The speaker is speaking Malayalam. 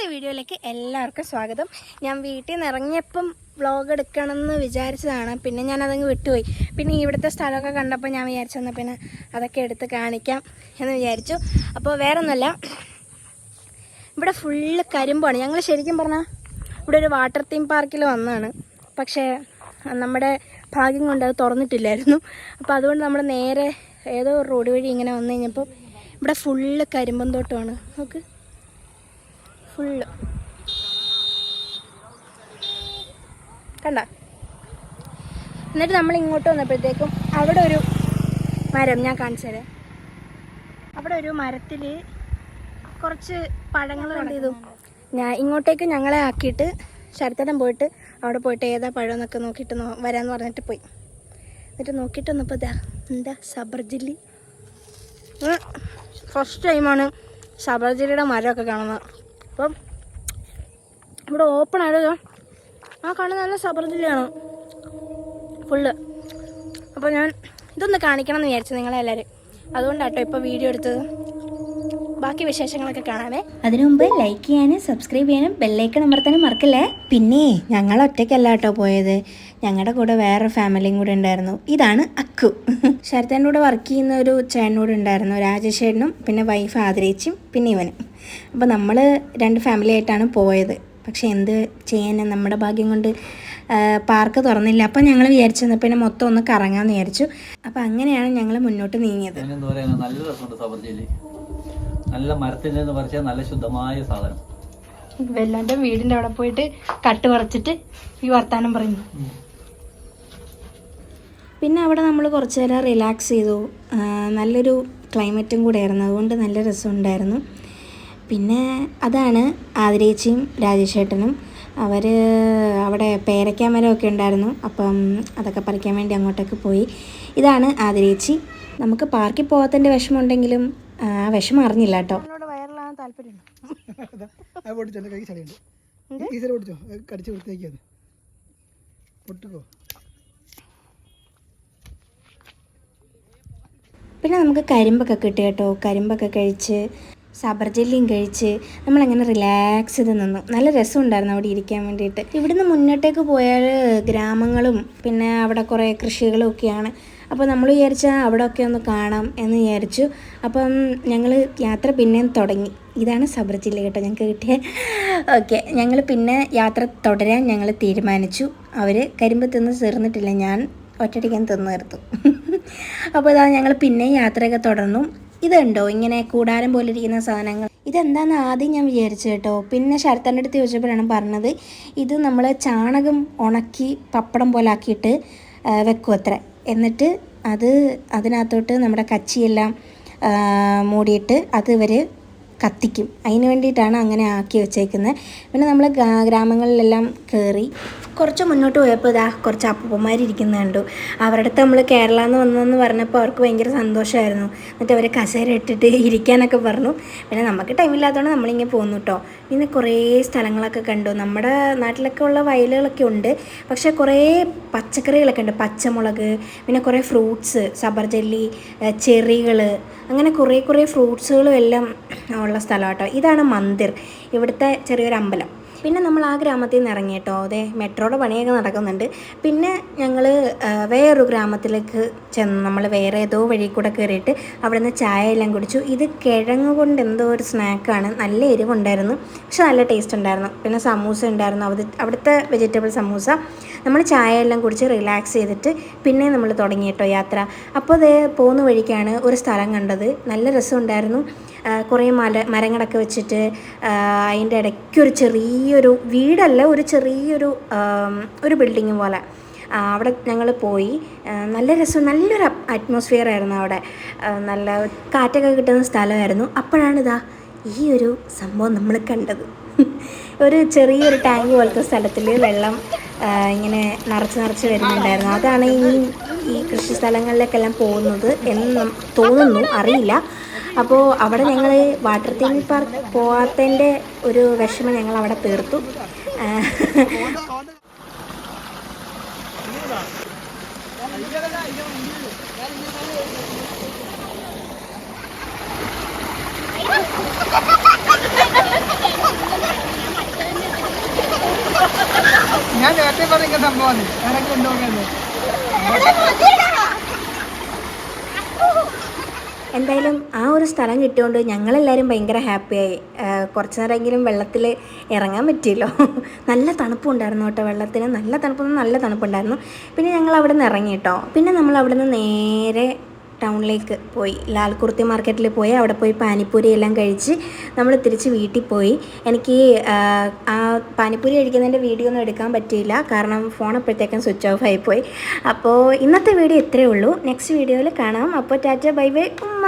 ഇന്നത്തെ വീഡിയോയിലേക്ക് എല്ലാവർക്കും സ്വാഗതം. ഞാൻ വീട്ടിൽ നിന്ന് ഇറങ്ങിയപ്പം വ്ളോഗ് എടുക്കണമെന്ന് വിചാരിച്ചതാണ്. പിന്നെ ഞാനതങ്ങ് വിട്ടുപോയി. പിന്നെ ഇവിടുത്തെ സ്ഥലമൊക്കെ കണ്ടപ്പോൾ ഞാൻ വിചാരിച്ചെന്നാൽ പിന്നെ അതൊക്കെ എടുത്ത് കാണിക്കാം എന്ന് വിചാരിച്ചു. അപ്പോൾ വേറെ ഒന്നുമല്ല, ഇവിടെ ഫുള്ള് കരിമ്പാണ്. ഞങ്ങൾ ശരിക്കും പറഞ്ഞാൽ ഇവിടെ ഒരു വാട്ടർ തീം പാർക്കിൽ വന്നതാണ്. പക്ഷേ നമ്മുടെ ഭാഗ്യം കൊണ്ട് അത് തുറന്നിട്ടില്ലായിരുന്നു. അപ്പോൾ അതുകൊണ്ട് നമ്മൾ നേരെ ഏതോ റോഡ് വഴി ഇങ്ങനെ വന്നു കഴിഞ്ഞപ്പോൾ ഇവിടെ ഫുള്ള് കരിമ്പൻ തോട്ടമാണ്. നോക്ക്, ഫുള്ള് കണ്ട. എന്നിട്ട് നമ്മൾ ഇങ്ങോട്ട് വന്നപ്പോഴത്തേക്കും അവിടെ ഒരു മരം ഞാൻ കാണിച്ചു തരാം. അവിടെ ഒരു മരത്തിൽ കുറച്ച് പഴങ്ങൾ കണ്ടു. ഞാൻ ഇങ്ങോട്ടേക്ക് ഞങ്ങളെ ആക്കിയിട്ട് ശരത്തടം പോയിട്ട് അവിടെ പോയിട്ട് ഏതാ പഴം എന്നൊക്കെ നോക്കിയിട്ട് വരാമെന്ന് പറഞ്ഞിട്ട് പോയി. എന്നിട്ട് നോക്കിയിട്ട് വന്നപ്പോൾ എന്താ സബർജില്ലി. ഫസ്റ്റ് ടൈമാണ് സബർജില്ലിയുടെ മരമൊക്കെ കാണുന്നത്. അപ്പം ഇവിടെ ഓപ്പൺ ആയത് ആ കാണുന്ന നല്ല സബർജില്ലിയാണ് ഫുള്ള്. അപ്പോൾ ഞാൻ ഇതൊന്ന് കാണിക്കണം എന്ന് വിചാരിച്ചു നിങ്ങളെല്ലാവരും. അതുകൊണ്ടാട്ടോ ഇപ്പോൾ വീഡിയോ എടുത്തത്. ബാക്കി വിശേഷങ്ങളൊക്കെ കാണാമേ. അതിനു മുമ്പ് ലൈക്ക് ചെയ്യാനും സബ്സ്ക്രൈബ് ചെയ്യാനും ബെല്ലൈക്കൺ അമർത്താനും മറക്കല്ലേ. പിന്നെ ഞങ്ങൾ ഒറ്റയ്ക്കല്ല കേട്ടോ പോയത്, ഞങ്ങളുടെ കൂടെ വേറെ ഫാമിലിയും കൂടെ ഉണ്ടായിരുന്നു. ഇതാണ് അക്കു. ശരത്തേൻ്റെ കൂടെ വർക്ക് ചെയ്യുന്ന ഒരു ചേട്ടനോട് ഉണ്ടായിരുന്നു, രാജേഷേട്ടനും പിന്നെ വൈഫ് ആദരേച്ചിയും പിന്നെ ഇവനും. അപ്പോൾ നമ്മൾ രണ്ട് ഫാമിലി ആയിട്ടാണ് പോയത്. പക്ഷെ എന്ത് ചെയ്യാൻ, നമ്മുടെ ഭാഗ്യം കൊണ്ട് പാർക്ക് തുറന്നില്ല. അപ്പം ഞങ്ങൾ വിചാരിച്ചു പിന്നെ മൊത്തം ഒന്ന് കറങ്ങാമെന്ന് വിചാരിച്ചു. അപ്പം അങ്ങനെയാണ് ഞങ്ങൾ മുന്നോട്ട് നീങ്ങിയത്. നല്ല മരത്തിൽ നിന്ന് പറിച്ച നല്ല ശുദ്ധമായ സാധനം. വെല്ലാൻ്റെ വീടിൻ്റെ അവിടെ പോയിട്ട് കട്ട് പറിച്ചിട്ട് ഈ വർത്താനം പറയുന്നു. പിന്നെ അവിടെ നമ്മൾ കുറച്ച് നേരം റിലാക്സ് ചെയ്തു. നല്ലൊരു ക്ലൈമറ്റും കൂടെ ആയിരുന്നു, അതുകൊണ്ട് നല്ല രസമുണ്ടായിരുന്നു. പിന്നെ അതാണ് ആതിരേച്ചിയും രാജേഷേട്ടനും. അവർ അവിടെ പേരയ്ക്കാമരമൊക്കെ ഉണ്ടായിരുന്നു, അപ്പം അതൊക്കെ പറിക്കാൻ വേണ്ടി അങ്ങോട്ടേക്ക് പോയി. ഇതാണ് ആതിരേച്ചി. നമുക്ക് പാർക്കിൽ പോകാത്തതിൻ്റെ വിഷമമുണ്ടെങ്കിലും ആ വിഷമം അറിഞ്ഞില്ല കേട്ടോ. വയറിലാകാൻ താല്പര്യമുണ്ടോ? പിന്നെ നമുക്ക് കരിമ്പൊക്കെ കിട്ടി കേട്ടോ. കരിമ്പൊക്കെ കഴിച്ച് സബർജല്ലിയും കഴിച്ച് നമ്മളങ്ങനെ റിലാക്സ് ചെയ്ത് നിന്നു. നല്ല രസമുണ്ടായിരുന്നു അവിടെ ഇരിക്കാൻ വേണ്ടിയിട്ട്. ഇവിടുന്ന് മുന്നോട്ടേക്ക് പോയാൽ ഗ്രാമങ്ങളും പിന്നെ അവിടെ കുറേ കൃഷികളും ഒക്കെയാണ്. അപ്പോൾ നമ്മൾ വിചാരിച്ചാൽ അവിടെയൊക്കെ ഒന്ന് കാണാം എന്ന് വിചാരിച്ചു. അപ്പം ഞങ്ങൾ യാത്ര പിന്നെയും തുടങ്ങി. ഇതാണ് സബർജില്ല കേട്ടോ ഞങ്ങൾക്ക് കിട്ടിയ. ഓക്കെ, ഞങ്ങൾ പിന്നെ യാത്ര തുടരാൻ ഞങ്ങൾ തീരുമാനിച്ചു. അവർ കരിമ്പ് തിന്ന് തീർന്നിട്ടില്ല, ഞാൻ ഒറ്റയടിക്കാൻ തിന്നു തീർത്തു. അപ്പോൾ ഇതാ ഞങ്ങൾ പിന്നെയും യാത്രയൊക്കെ തുടർന്നു. ഇതുണ്ടോ ഇങ്ങനെ കൂടാരം പോലെ ഇരിക്കുന്ന സാധനങ്ങൾ, ഇതെന്താണെന്ന് ആദ്യം ഞാൻ വിചാരിച്ചു കേട്ടോ. പിന്നെ ശരത്തൻ്റെ അടുത്ത് ചോദിച്ചപ്പോഴാണ് പറഞ്ഞത് ഇത് നമ്മൾ ചാണകം ഉണക്കി പപ്പടം പോലെ ആക്കിയിട്ട് വെക്കും അത്ര. എന്നിട്ട് അതിനകത്തോട്ട് നമ്മുടെ കച്ചിയെല്ലാം മൂടിയിട്ട് അത് ഇവർ കത്തിക്കും. അതിന് വേണ്ടിയിട്ടാണ് അങ്ങനെ ആക്കി വെച്ചേക്കുന്നത്. പിന്നെ നമ്മൾ ഗ്രാമങ്ങളിലെല്ലാം കയറി കുറച്ച് മുന്നോട്ട് പോയപ്പോൾ കുറച്ച് അപ്പൂപ്പന്മാരിരിക്കുന്നത് കണ്ടു. അവരുടെ അടുത്ത് നമ്മൾ കേരള എന്ന് വന്നതെന്ന് പറഞ്ഞപ്പോൾ അവർക്ക് ഭയങ്കര സന്തോഷമായിരുന്നു. എന്നിട്ട് അവർ കസേര ഇട്ടിട്ട് ഇരിക്കാനൊക്കെ പറഞ്ഞു. പിന്നെ നമുക്ക് ടൈമില്ലാത്തതുകൊണ്ട് നമ്മളിങ്ങനെ പോന്നു കേട്ടോ. പിന്നെ കുറേ സ്ഥലങ്ങളൊക്കെ കണ്ടു. നമ്മുടെ നാട്ടിലൊക്കെ ഉള്ള വയലുകളൊക്കെ ഉണ്ട്, പക്ഷേ കുറേ പച്ചക്കറികളൊക്കെ ഉണ്ട്. പച്ചമുളക്, പിന്നെ കുറേ ഫ്രൂട്ട്സ്, സബർജല്ലി, ചെറികൾ, അങ്ങനെ കുറേ ഫ്രൂട്ട്സുകളും എല്ലാം ഉള്ള സ്ഥലം കേട്ടോ. ഇതാണ് മന്ദിർ, ഇവിടുത്തെ ചെറിയൊരു അമ്പലം. പിന്നെ നമ്മൾ ആ ഗ്രാമത്തിൽ നിന്ന് ഇറങ്ങി കേട്ടോ. അതെ, മെട്രോയുടെ പണിയൊക്കെ നടക്കുന്നുണ്ട്. പിന്നെ ഞങ്ങൾ വേറൊരു ഗ്രാമത്തിലേക്ക് ചെന്ന് നമ്മൾ വേറെ ഏതോ വഴി കൂടെ കയറിയിട്ട് അവിടെ നിന്ന് ചായ എല്ലാം കുടിച്ചു. ഇത് കിഴങ്ങ് കൊണ്ട് എന്തോ ഒരു സ്നാക്കാണ്, നല്ല എരിവുണ്ടായിരുന്നു, പക്ഷെ നല്ല ടേസ്റ്റ് ഉണ്ടായിരുന്നു. പിന്നെ സമൂസ ഉണ്ടായിരുന്നു, അവിടുത്തെ വെജിറ്റബിൾ സമൂസ. നമ്മൾ ചായ എല്ലാം കുടിച്ച് റിലാക്സ് ചെയ്തിട്ട് പിന്നെ നമ്മൾ തുടങ്ങി കേട്ടോ യാത്ര. അപ്പോൾ അതേ പോകുന്ന വഴിക്കാണ് ഒരു സ്ഥലം കണ്ടത്, നല്ല രസമുണ്ടായിരുന്നു. കുറേ മരങ്ങളൊക്കെ വെച്ചിട്ട് അതിൻ്റെ ഇടയ്ക്ക് ഒരു ചെറിയൊരു വീടല്ല, ഒരു ചെറിയൊരു ബിൽഡിങ് പോലെ. അവിടെ ഞങ്ങൾ പോയി. നല്ല രസം, നല്ലൊരു അറ്റ്മോസ്ഫിയർ ആയിരുന്നു അവിടെ. നല്ല കാറ്റൊക്കെ കിട്ടുന്ന സ്ഥലമായിരുന്നു. അപ്പോഴാണ് ഈ ഒരു സംഭവം നമ്മൾ കണ്ടത്. ഒരു ചെറിയൊരു ടാങ്ക് പോലത്തെ സ്ഥലത്തിൽ വെള്ളം ഇങ്ങനെ നിറച്ച് വരുന്നുണ്ടായിരുന്നു. അതാണ് ഈ കൃഷി സ്ഥലങ്ങളിലേക്കെല്ലാം പോകുന്നത് എന്ന് തോന്നുന്നു, അറിയില്ല. അപ്പോൾ അവിടെ ഞങ്ങൾ വാട്ടർ തീം പാർക്ക് പോകാത്തതിൻ്റെ ഒരു വിഷമം ഞങ്ങൾ അവിടെ തീർത്തു. സംഭവമാണ് ഇടയ്ക്ക് ഉണ്ടോക്കുന്നത്. എന്തായാലും ആ ഒരു സ്ഥലം കിട്ടിയോണ്ട് ഞങ്ങളെല്ലാവരും ഭയങ്കര ഹാപ്പിയായി. കുറച്ച് നേരമെങ്കിലും വെള്ളത്തിൽ ഇറങ്ങാൻ പറ്റിയല്ലോ. നല്ല തണുപ്പുണ്ടായിരുന്നു കേട്ടോ വെള്ളത്തിന്. നല്ല തണുപ്പുണ്ടായിരുന്നു. പിന്നെ ഞങ്ങൾ അവിടെ നിന്ന് ഇറങ്ങി കേട്ടോ. പിന്നെ നമ്മൾ അവിടെ നിന്ന് നേരെ ടൗണിലേക്ക് പോയി, ലാൽകുർത്തി മാർക്കറ്റിൽ പോയി. അവിടെ പോയി പാനിപ്പൂരി എല്ലാം കഴിച്ച് നമ്മൾ തിരിച്ച് വീട്ടിൽ പോയി. എനിക്ക് ആ പാനിപ്പൂരി കഴിക്കുന്നതിൻ്റെ വീഡിയോ ഒന്നും എടുക്കാൻ പറ്റിയില്ല, കാരണം ഫോൺ അപ്പോഴത്തേക്കും സ്വിച്ച് ഓഫ് ആയിപ്പോയി. അപ്പോൾ ഇന്നത്തെ വീഡിയോ ഇത്രയേ ഉള്ളൂ. നെക്സ്റ്റ് വീഡിയോയിൽ കാണാം. അപ്പോൾ ടാറ്റ ബൈ ബൈ ഉമ്മ.